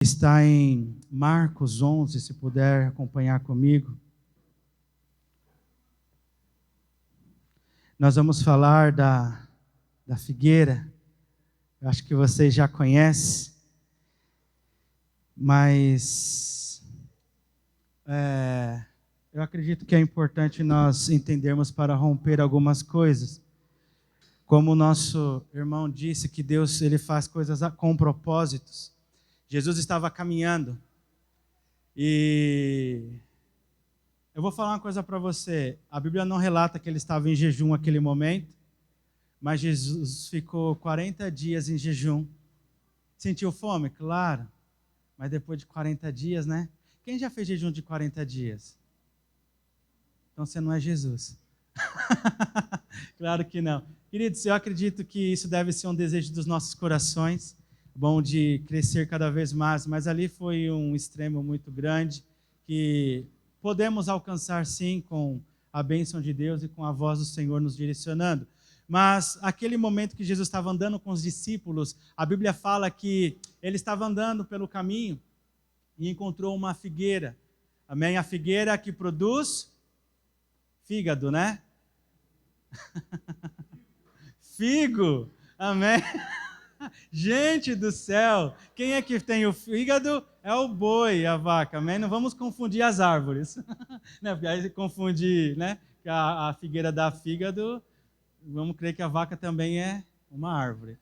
Está em Marcos 11, se puder acompanhar comigo. Nós vamos falar da figueira. Eu acho que vocês já conhecem, mas eu acredito que é importante nós entendermos para romper algumas coisas. Como o nosso irmão disse, que Deus ele faz coisas com propósitos. Jesus estava caminhando e eu vou falar uma coisa para você. A Bíblia não relata que ele estava em jejum naquele momento, mas Jesus ficou 40 dias em jejum. Sentiu fome? Claro, mas depois de 40 dias, né? Quem já fez jejum de 40 dias? Então você não é Jesus. Claro que não. Queridos, eu acredito que isso deve ser um desejo dos nossos corações, bom de crescer cada vez mais, mas ali foi um extremo muito grande que podemos alcançar sim com a bênção de Deus e com a voz do Senhor nos direcionando. Mas aquele momento que Jesus estava andando com os discípulos, a Bíblia fala que ele estava andando pelo caminho e encontrou uma figueira. Amém? A figueira que produz fígado, né? Figo. Amém? Gente do céu, quem é que tem o fígado? É o boi, a vaca, amém? Não vamos confundir as árvores, né? Porque aí confundir, né? Que a figueira dá fígado, vamos crer que a vaca também é uma árvore.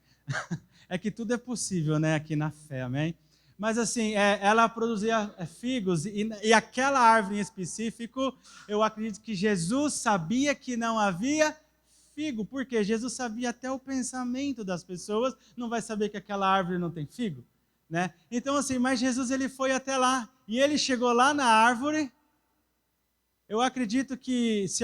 É que tudo é possível, né? Aqui na fé, amém? Mas assim, ela produzia figos e aquela árvore em específico, eu acredito que Jesus sabia que não havia figo, porque Jesus sabia até o pensamento das pessoas, não vai saber que aquela árvore não tem figo, né? Então assim, mas Jesus ele foi até lá, e ele chegou lá na árvore. Eu acredito que se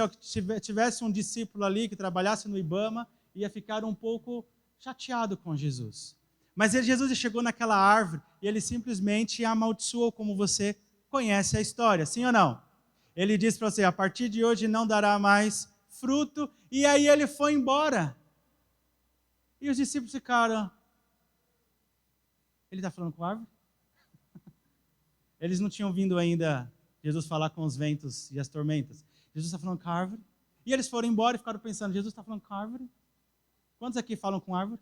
tivesse um discípulo ali que trabalhasse no Ibama, ia ficar um pouco chateado com Jesus. Mas Jesus chegou naquela árvore e ele simplesmente a amaldiçoou, como você conhece a história, sim ou não? Ele disse para você, a partir de hoje não dará mais fruto, e aí ele foi embora. E os discípulos ficaram, ele está falando com a árvore? Eles não tinham vindo ainda Jesus falar com os ventos e as tormentas. Jesus está falando com a árvore. E eles foram embora e ficaram pensando, Jesus está falando com a árvore? Quantos aqui falam com árvore?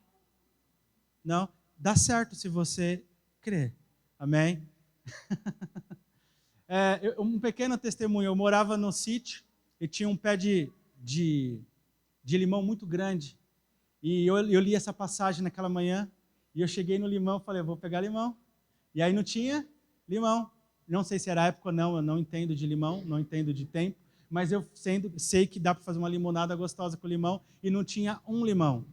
Não? Dá certo se você crer. Amém? Um pequeno testemunho, eu morava no sítio e tinha um pé de limão muito grande. E eu li essa passagem naquela manhã, e eu cheguei no limão e falei, eu vou pegar limão. E aí não tinha limão. Não sei se era época ou não, eu não entendo de limão, não entendo de tempo, mas eu sei que dá para fazer uma limonada gostosa com limão, e não tinha um limão.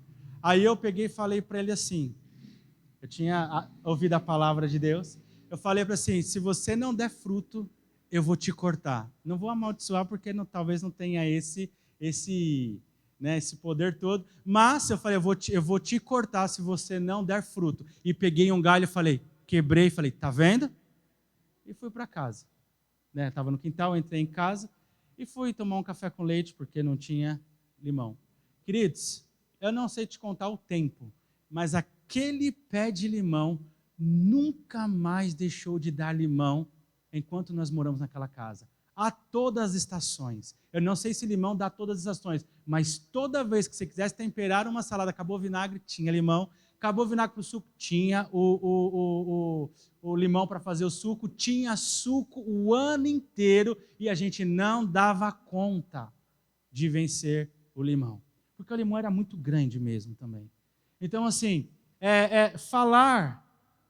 Aí eu peguei e falei para ele assim, eu tinha ouvido a palavra de Deus, eu falei para ele assim, se você não der fruto, eu vou te cortar. Não vou amaldiçoar porque talvez não tenha esse poder todo, mas eu falei, eu vou te cortar se você não der fruto. E peguei um galho e falei, quebrei e falei, tá vendo? E fui para casa. Estava no quintal, entrei em casa e fui tomar um café com leite porque não tinha limão. Queridos, eu não sei te contar o tempo, mas aquele pé de limão nunca mais deixou de dar limão enquanto nós moramos naquela casa. A todas as estações. Eu não sei se limão dá todas as estações, mas toda vez que você quisesse temperar uma salada, acabou o vinagre, tinha limão. Acabou o vinagre para o suco, tinha o limão para fazer o suco, tinha suco o ano inteiro, e a gente não dava conta de vencer o limão. Porque o limão era muito grande mesmo também. Então, assim, falar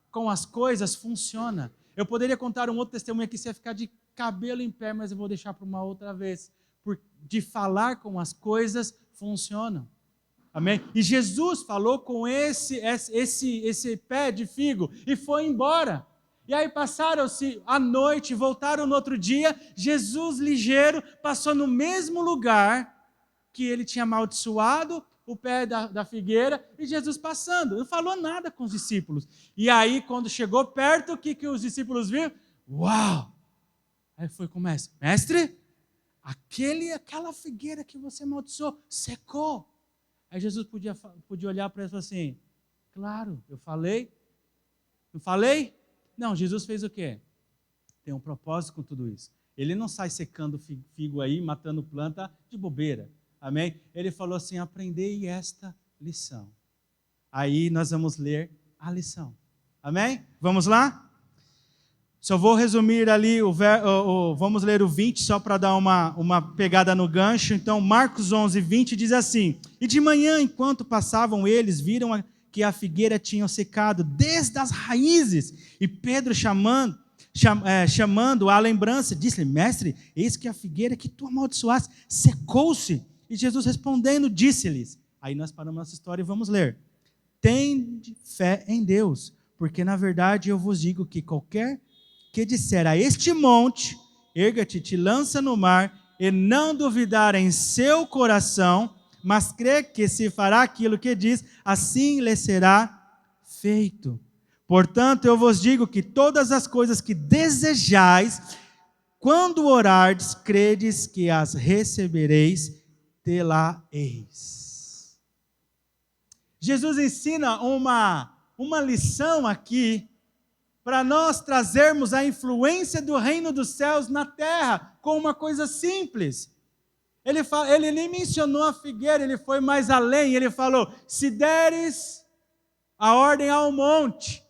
com as coisas funciona. Eu poderia contar um outro testemunho aqui, você ia ficar de cabelo em pé, mas eu vou deixar para uma outra vez. De falar com as coisas funciona. Amém? E Jesus falou com esse pé de figo e foi embora. E aí passaram-se a noite, voltaram no outro dia, Jesus ligeiro passou no mesmo lugar que ele tinha amaldiçoado o pé da figueira, e Jesus passando, não falou nada com os discípulos. E aí quando chegou perto, o que os discípulos viram? Uau! Aí foi com o mestre, mestre, aquela figueira que você amaldiçoou, secou. Aí Jesus podia olhar para ele e falar assim, claro, eu falei, não falei? Não, Jesus fez o quê? Tem um propósito com tudo isso. Ele não sai secando figo aí, matando planta de bobeira. Amém? Ele falou assim, aprendei esta lição. Aí nós vamos ler a lição. Amém? Vamos lá? Só vou resumir ali, vamos ler o 20, só para dar uma pegada no gancho. Então, Marcos 11, 20 diz assim, e de manhã, enquanto passavam eles, viram que a figueira tinha secado desde as raízes. E Pedro, chamando a lembrança, disse-lhe, mestre, eis que a figueira que tu amaldiçoaste secou-se. E Jesus respondendo, disse-lhes, aí nós paramos nossa história e vamos ler. Tende fé em Deus, porque na verdade eu vos digo que qualquer que disser a este monte, erga-te, te lança no mar, e não duvidar em seu coração, mas crer que se fará aquilo que diz, assim lhe será feito. Portanto, eu vos digo que todas as coisas que desejais, quando orardes, credes que as recebereis, tê-la-eis. Jesus ensina uma lição aqui, para nós trazermos a influência do reino dos céus na terra, com uma coisa simples. Ele nem mencionou a figueira, ele foi mais além, ele falou, se deres a ordem ao monte,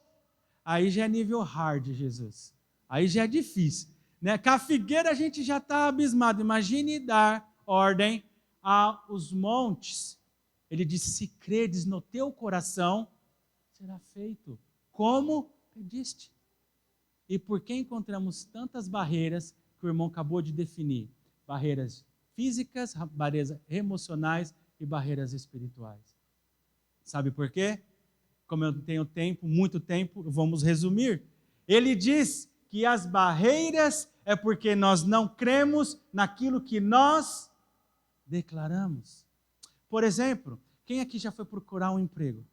aí já é nível hard, Jesus, aí já é difícil, né? Com a figueira a gente já está abismado, imagine dar ordem aos montes. Ele disse, se credes no teu coração, será feito, como pediste. E por que encontramos tantas barreiras que o irmão acabou de definir? Barreiras físicas, barreiras emocionais e barreiras espirituais. Sabe por quê? Como eu tenho tempo, muito tempo, vamos resumir. Ele diz que as barreiras é porque nós não cremos naquilo que nós declaramos. Por exemplo, quem aqui já foi procurar um emprego?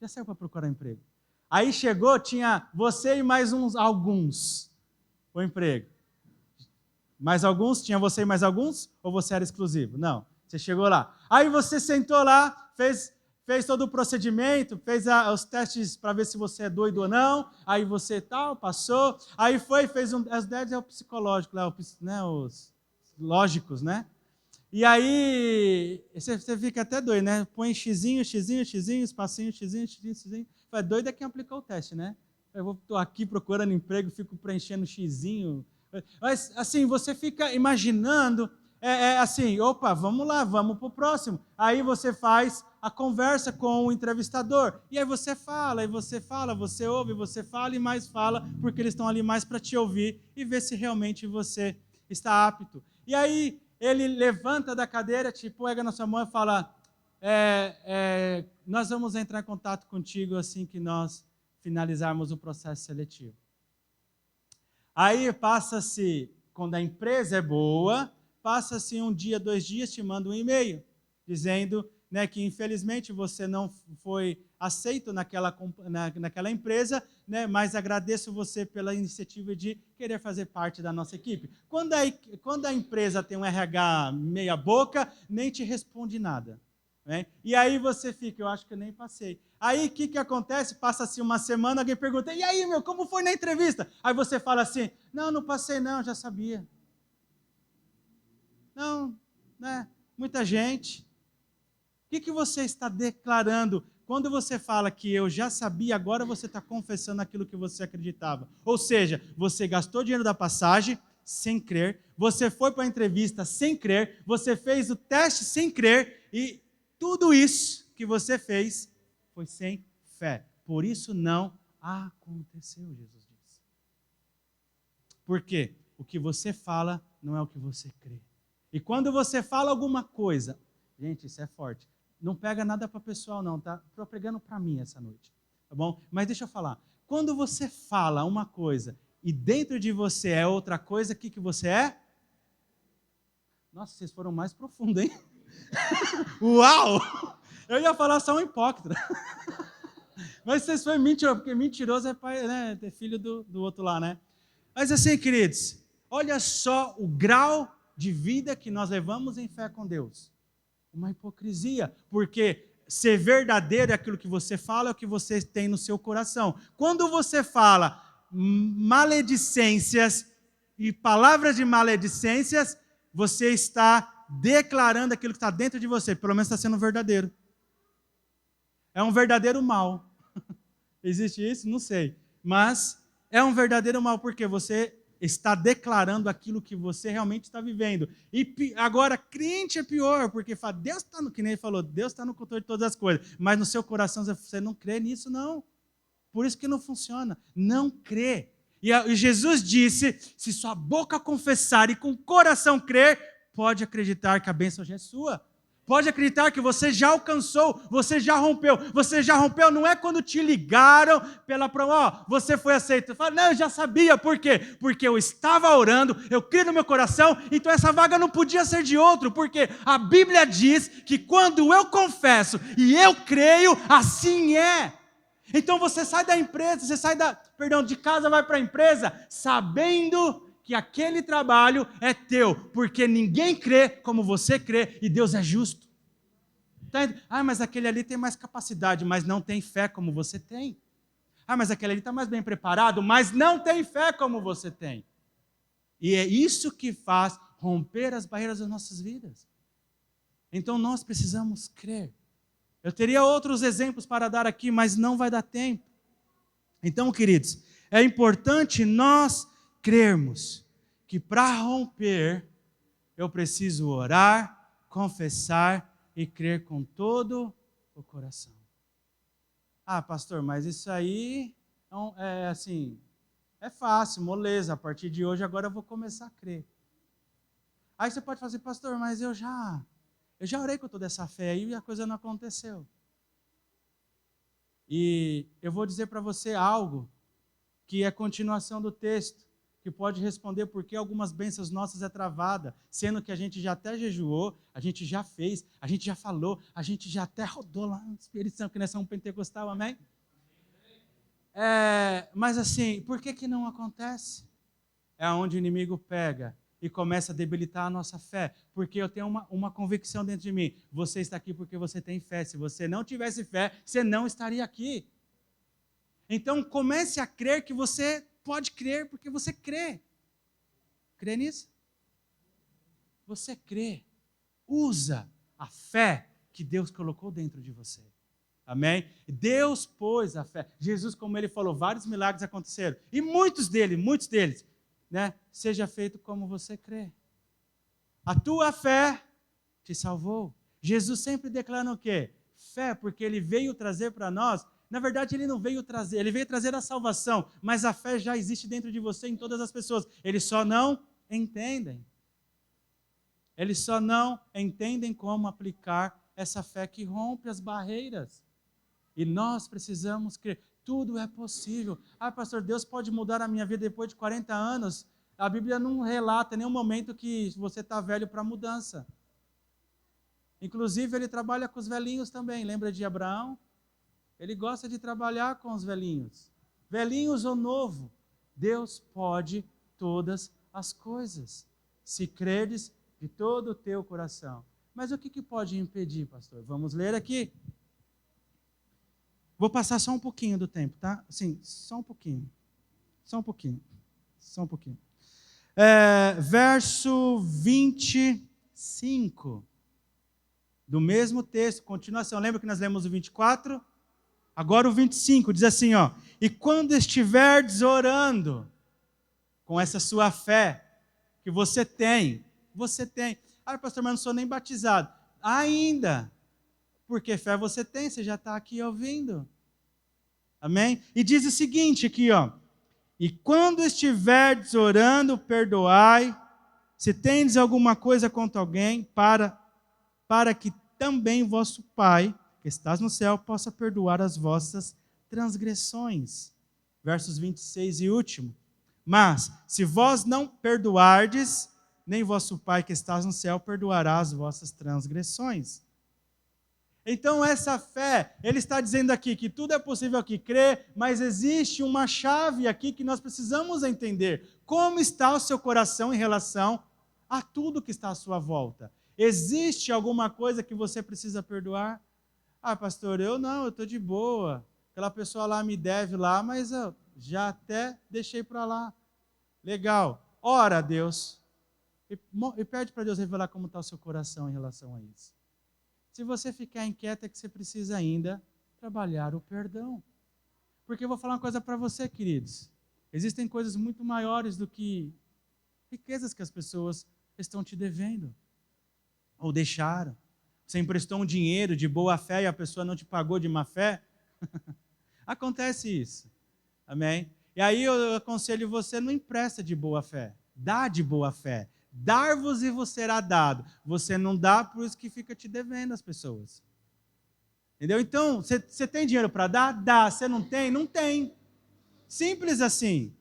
Já saiu para procurar emprego? Aí chegou, tinha você e mais alguns, o emprego. Mais alguns? Tinha você e mais alguns? Ou você era exclusivo? Não, você chegou lá. Aí você sentou lá, fez todo o procedimento, fez os testes para ver se você é doido ou não, aí você passou, aí fez as 10 é o psicológico, os lógicos, né? E aí, você fica até doido, né? Põe xizinho, espacinho, xizinho. Doido é quem aplicou o teste, né? Eu estou aqui procurando emprego, fico preenchendo xizinho. Mas, assim, você fica imaginando, assim, opa, vamos lá, vamos para o próximo. Aí você faz a conversa com o entrevistador. E aí você fala, você ouve, você fala e mais fala, porque eles estão ali mais para te ouvir e ver se realmente você está apto. E aí, ele levanta da cadeira, te pega na sua mão e fala, nós vamos entrar em contato contigo assim que nós finalizarmos o processo seletivo. Aí passa-se, quando a empresa é boa, passa-se 1 dia, 2 dias, te manda um e-mail, dizendo, né, que infelizmente você não foi aceito naquela empresa, né, mas agradeço você pela iniciativa de querer fazer parte da nossa equipe. Quando a empresa tem um RH meia boca, nem te responde nada. Né? E aí você fica, eu acho que eu nem passei. Aí o que acontece? Passa-se uma semana, alguém pergunta, e aí, como foi na entrevista? Aí você fala assim, não passei não, já sabia. Não, né? Muita gente. O que você está declarando? Quando você fala que eu já sabia, agora você está confessando aquilo que você acreditava. Ou seja, você gastou dinheiro da passagem sem crer, você foi para a entrevista sem crer, você fez o teste sem crer e tudo isso que você fez foi sem fé. Por isso não aconteceu, Jesus disse. Por quê? O que você fala não é o que você crê. E quando você fala alguma coisa, gente, isso é forte. Não pega nada para o pessoal não, tá? Estou pregando para mim essa noite, tá bom? Mas deixa eu falar. Quando você fala uma coisa e dentro de você é outra coisa, o que você é? Nossa, vocês foram mais profundos, hein? Uau! Eu ia falar só um hipócrita. Mas vocês foram mentirosos, porque mentiroso é pai, né? É filho do outro lá, né? Mas assim, queridos, olha só o grau de vida que nós levamos em fé com Deus. Uma hipocrisia, porque ser verdadeiro é aquilo que você fala, é o que você tem no seu coração. Quando você fala, maledicências e palavras de maledicências, você está declarando aquilo que está dentro de você. Pelo menos está sendo verdadeiro. É um verdadeiro mal. Existe isso? Não sei. Mas é um verdadeiro mal, porque você está declarando aquilo que você realmente está vivendo. E agora, crente é pior, porque fala, Deus está no, que nem ele falou, Deus está no controle de todas as coisas, mas no seu coração você não crê nisso, não. Por isso que não funciona. Não crê. E Jesus disse, se sua boca confessar e com o coração crer, pode acreditar que a bênção já é sua. Pode acreditar que você já alcançou, você já rompeu. Você já rompeu não é quando te ligaram pela prova, você foi aceito. Fala, não, eu já sabia, por quê? Porque eu estava orando, eu criei no meu coração, então essa vaga não podia ser de outro, porque a Bíblia diz que quando eu confesso e eu creio, assim é. Então você sai da empresa, você sai de casa, vai para a empresa, sabendo que aquele trabalho é teu, porque ninguém crê como você crê e Deus é justo. Mas aquele ali tem mais capacidade, mas não tem fé como você tem. Mas aquele ali está mais bem preparado, mas não tem fé como você tem. E é isso que faz romper as barreiras das nossas vidas. Então nós precisamos crer. Eu teria outros exemplos para dar aqui, mas não vai dar tempo. Então, queridos, é importante nós crermos que para romper, eu preciso orar, confessar e crer com todo o coração. Pastor, mas isso aí é assim, é fácil, moleza, a partir de hoje agora eu vou começar a crer. Aí você pode fazer, pastor, mas eu já orei com toda essa fé aí e a coisa não aconteceu. E eu vou dizer para você algo que é continuação do texto, que pode responder por que algumas bênçãos nossas é travada, sendo que a gente já até jejuou, a gente já fez, a gente já falou, a gente já até rodou lá no Espírito Santo, que nós somos pentecostal, amém? Mas assim, por que não acontece? É onde o inimigo pega e começa a debilitar a nossa fé, porque eu tenho uma convicção dentro de mim, você está aqui porque você tem fé, se você não tivesse fé, você não estaria aqui. Então comece a crer que você pode crer porque você crê. Crê nisso? Você crê. Usa a fé que Deus colocou dentro de você. Amém? Deus pôs a fé. Jesus, como ele falou, vários milagres aconteceram. E muitos deles, né? Seja feito como você crê. A tua fé te salvou. Jesus sempre declara o quê? Fé, porque ele veio trazer para nós. Na verdade, ele não veio trazer, ele veio trazer a salvação, mas a fé já existe dentro de você, em todas as pessoas. Eles só não entendem. Eles só não entendem como aplicar essa fé que rompe as barreiras. E nós precisamos crer. Tudo é possível. Pastor, Deus pode mudar a minha vida depois de 40 anos. A Bíblia não relata em nenhum momento que você está velho para mudança. Inclusive, ele trabalha com os velhinhos também. Lembra de Abraão? Ele gosta de trabalhar com os velhinhos. Velhinhos ou novo, Deus pode todas as coisas. Se creres de todo o teu coração. Mas o que pode impedir, pastor? Vamos ler aqui. Vou passar só um pouquinho do tempo, tá? Sim, só um pouquinho. Verso 25. Do mesmo texto, continuação. Lembra que nós lemos o 24? Agora o 25 diz assim, ó. E quando estiverdes orando, com essa sua fé que você tem. Pastor, mas não sou nem batizado. Ainda. Porque fé você tem, você já está aqui ouvindo. Amém? E diz o seguinte aqui, ó. E quando estiverdes orando, perdoai, se tendes alguma coisa contra alguém, para que também vosso Pai, que estás no céu, possa perdoar as vossas transgressões. Versos 26 e último. Mas, se vós não perdoardes, nem vosso Pai que estás no céu perdoará as vossas transgressões. Então essa fé, ele está dizendo aqui que tudo é possível aqui crer, mas existe uma chave aqui que nós precisamos entender. Como está o seu coração em relação a tudo que está à sua volta? Existe alguma coisa que você precisa perdoar? Pastor, eu estou de boa. Aquela pessoa lá me deve lá, mas já até deixei para lá. Legal. Ora a Deus. E pede para Deus revelar como está o seu coração em relação a isso. Se você ficar inquieto, é que você precisa ainda trabalhar o perdão. Porque eu vou falar uma coisa para você, queridos. Existem coisas muito maiores do que riquezas que as pessoas estão te devendo. Ou deixaram. Você emprestou um dinheiro de boa fé e a pessoa não te pagou de má fé. Acontece isso. Amém? E aí eu aconselho você, não empresta de boa fé. Dá de boa fé. Dar-vos e vos será dado. Você não dá, por isso que fica te devendo as pessoas. Entendeu? Então, você tem dinheiro para dar? Dá. Você não tem? Não tem. Simples assim.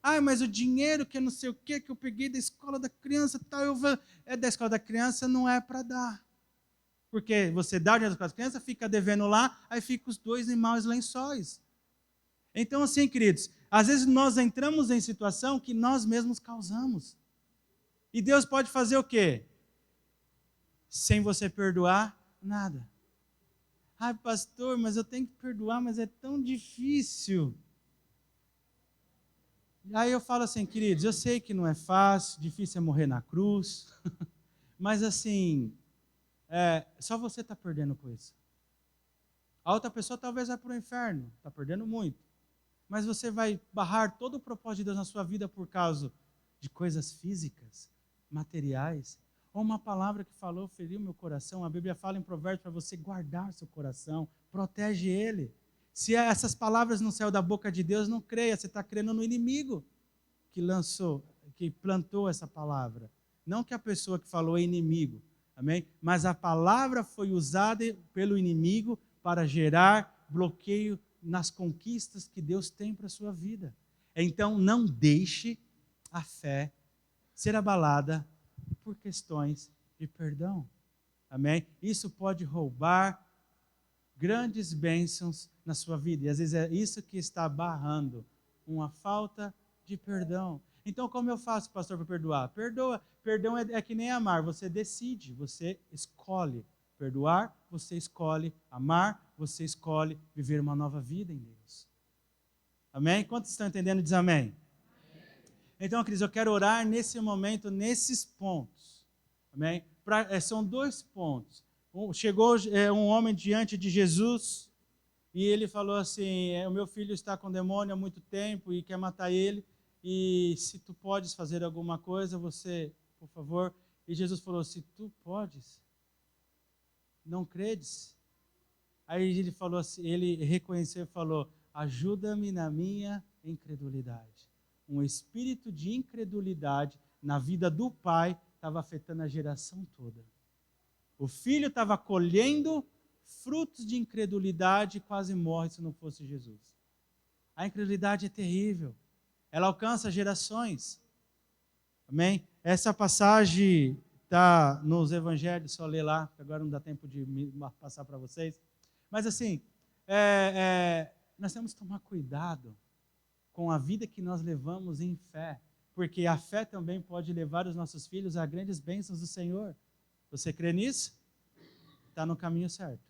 Ah, mas o dinheiro que eu não sei o que eu peguei da escola da criança, tal, é da escola da criança, não é para dar. Porque você dá o dinheiro da escola da criança, fica devendo lá, aí fica os dois em maus lençóis. Então, assim, queridos, às vezes nós entramos em situação que nós mesmos causamos. E Deus pode fazer o quê? Sem você perdoar, nada. Ai, pastor, mas eu tenho que perdoar, mas é tão difícil. Aí eu falo assim, queridos, eu sei que não é fácil, difícil é morrer na cruz, mas assim, só você está perdendo com isso. A outra pessoa talvez vá para o inferno, está perdendo muito. Mas você vai barrar todo o propósito de Deus na sua vida por causa de coisas físicas, materiais, ou uma palavra que falou, feriu meu coração. A Bíblia fala em Provérbios para você guardar seu coração, protege ele. Se essas palavras não saíram da boca de Deus, não creia, você está crendo no inimigo que plantou essa palavra. Não que a pessoa que falou é inimigo, amém? Mas a palavra foi usada pelo inimigo para gerar bloqueio nas conquistas que Deus tem para a sua vida. Então, não deixe a fé ser abalada por questões de perdão. Amém? Isso pode roubar grandes bênçãos na sua vida. E às vezes é isso que está barrando uma falta de perdão. Então, como eu faço, pastor, para perdoar? Perdoa. Perdão é que nem amar. Você decide, você escolhe perdoar, você escolhe amar, você escolhe viver uma nova vida em Deus. Amém? Quantos estão entendendo? Diz amém. Então, queridos, eu quero orar nesse momento, nesses pontos. Amém? São 2 pontos. Chegou um homem diante de Jesus e ele falou assim, o meu filho está com demônio há muito tempo e quer matar ele, e se tu podes fazer alguma coisa, você, por favor. E Jesus falou, se tu podes, não credes? Aí ele falou assim, ele reconheceu e falou, ajuda-me na minha incredulidade. Um espírito de incredulidade na vida do pai estava afetando a geração toda. O filho estava colhendo frutos de incredulidade e quase morre se não fosse Jesus. A incredulidade é terrível. Ela alcança gerações. Amém? Essa passagem está nos evangelhos, só ler lá, porque agora não dá tempo de passar para vocês. Mas assim, nós temos que tomar cuidado com a vida que nós levamos em fé, porque a fé também pode levar os nossos filhos a grandes bênçãos do Senhor. Você crê nisso? Está no caminho certo.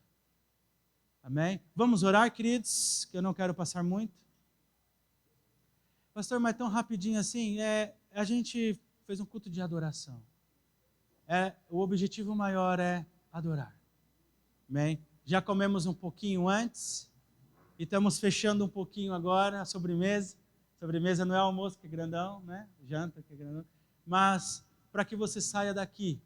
Amém? Vamos orar, queridos, que eu não quero passar muito. Pastor, mas tão rapidinho assim, a gente fez um culto de adoração. O objetivo maior é adorar. Amém? Já comemos um pouquinho antes e estamos fechando um pouquinho agora a sobremesa. Sobremesa não é almoço, que é grandão, né? Janta, que é grandão. Mas para que você saia daqui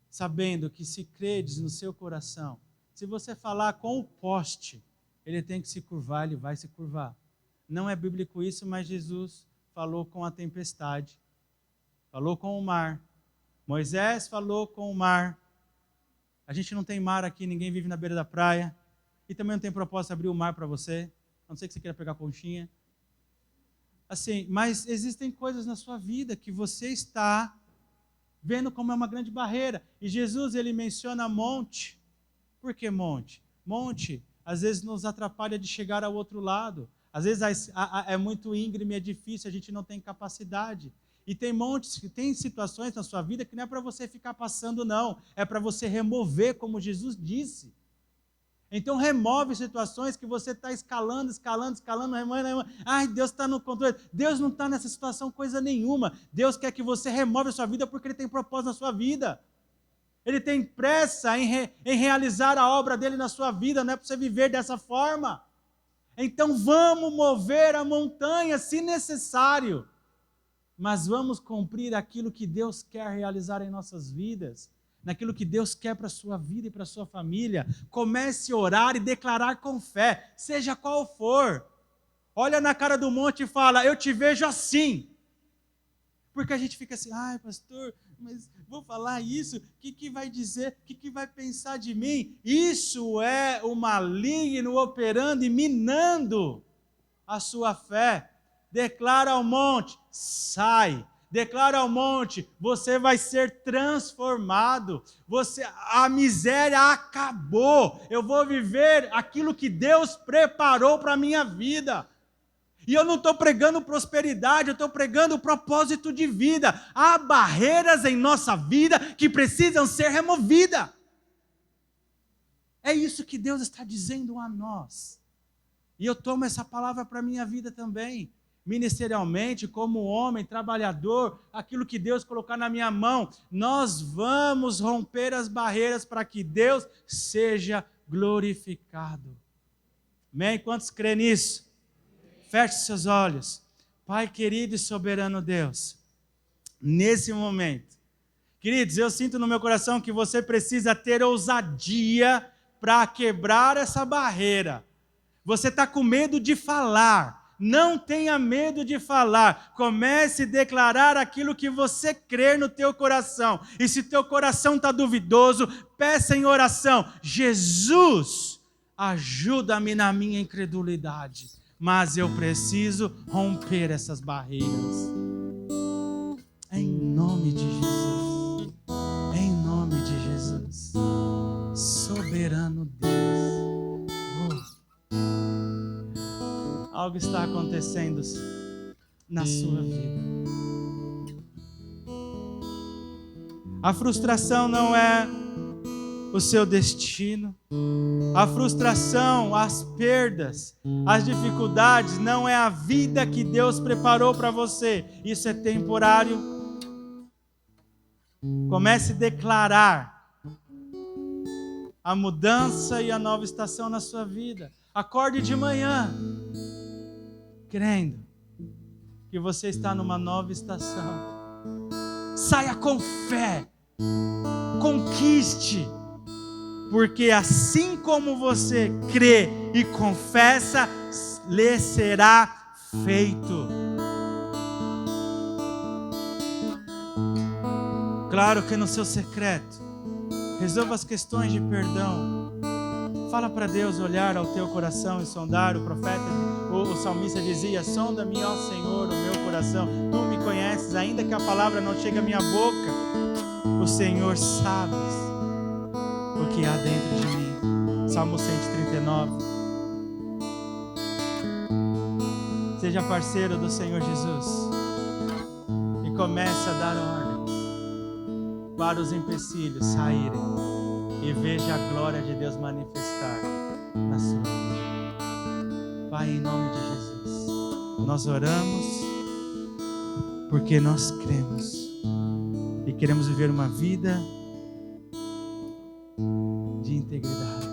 sabendo que se credes no seu coração, se você falar com o poste, ele tem que se curvar, ele vai se curvar. Não é bíblico isso, mas Jesus falou com a tempestade, falou com o mar. Moisés falou com o mar. A gente não tem mar aqui, ninguém vive na beira da praia. E também não tem propósito de abrir o mar para você, a não ser que você queira pegar conchinha. Assim, mas existem coisas na sua vida que você está vendo como é uma grande barreira. E Jesus, ele menciona monte. Por que monte? Monte, às vezes, nos atrapalha de chegar ao outro lado. Às vezes é muito íngreme, é difícil, a gente não tem capacidade. E tem montes, tem situações na sua vida que não é para você ficar passando, não. É para você remover, como Jesus disse. Então remove situações que você está escalando, remando. Ai, Deus está no controle. Deus não está nessa situação coisa nenhuma. Deus quer que você remove a sua vida porque Ele tem propósito na sua vida. Ele tem pressa em realizar a obra dele na sua vida, não é para você viver dessa forma. Então vamos mover a montanha se necessário, mas vamos cumprir aquilo que Deus quer realizar em nossas vidas, naquilo que Deus quer para a sua vida e para a sua família. Comece a orar e declarar com fé, seja qual for. Olha na cara do monte e fala, eu te vejo assim. Porque a gente fica assim, ai pastor, mas vou falar isso, o que vai dizer, o que vai pensar de mim? Isso é o maligno operando e minando a sua fé. Declara ao monte, sai. Declara ao monte, você vai ser transformado. A miséria acabou. Eu vou viver aquilo que Deus preparou para a minha vida. E eu não estou pregando prosperidade, eu estou pregando propósito de vida. Há barreiras em nossa vida que precisam ser removidas. É isso que Deus está dizendo a nós. E eu tomo essa palavra para a minha vida também. Ministerialmente, como homem, trabalhador, aquilo que Deus colocar na minha mão, nós vamos romper as barreiras para que Deus seja glorificado. Amém? Quantos creem nisso? Feche seus olhos. Pai querido e soberano Deus, nesse momento, queridos, eu sinto no meu coração que você precisa ter ousadia para quebrar essa barreira. Você está com medo de falar. Não tenha medo de falar. Comece a declarar aquilo que você crer no teu coração. E se teu coração está duvidoso, peça em oração. Jesus, ajuda-me na minha incredulidade. Mas eu preciso romper essas barreiras. Em nome de Jesus. Em nome de Jesus. Soberano Deus. Algo está acontecendo na sua vida. A frustração não é o seu destino. A frustração, as perdas, as dificuldades não é a vida que Deus preparou para você. Isso é temporário. Comece a declarar a mudança e a nova estação na sua vida. Acorde de manhã, crendo que você está numa nova estação. Saia com fé. Conquiste. Porque assim como você crê e confessa, lhe será feito. Claro que no seu secreto, resolva as questões de perdão. Fala para Deus olhar ao teu coração e sondar. O profeta, o salmista dizia, sonda-me, ó Senhor, o meu coração. Tu me conheces, ainda que a palavra não chegue à minha boca. O Senhor sabe o que há dentro de mim. Salmo 139. Seja parceiro do Senhor Jesus e comece a dar ordem para os empecilhos saírem e veja a glória de Deus manifestar na sua vida. Pai, em nome de Jesus, nós oramos porque nós cremos e queremos viver uma vida de integridade.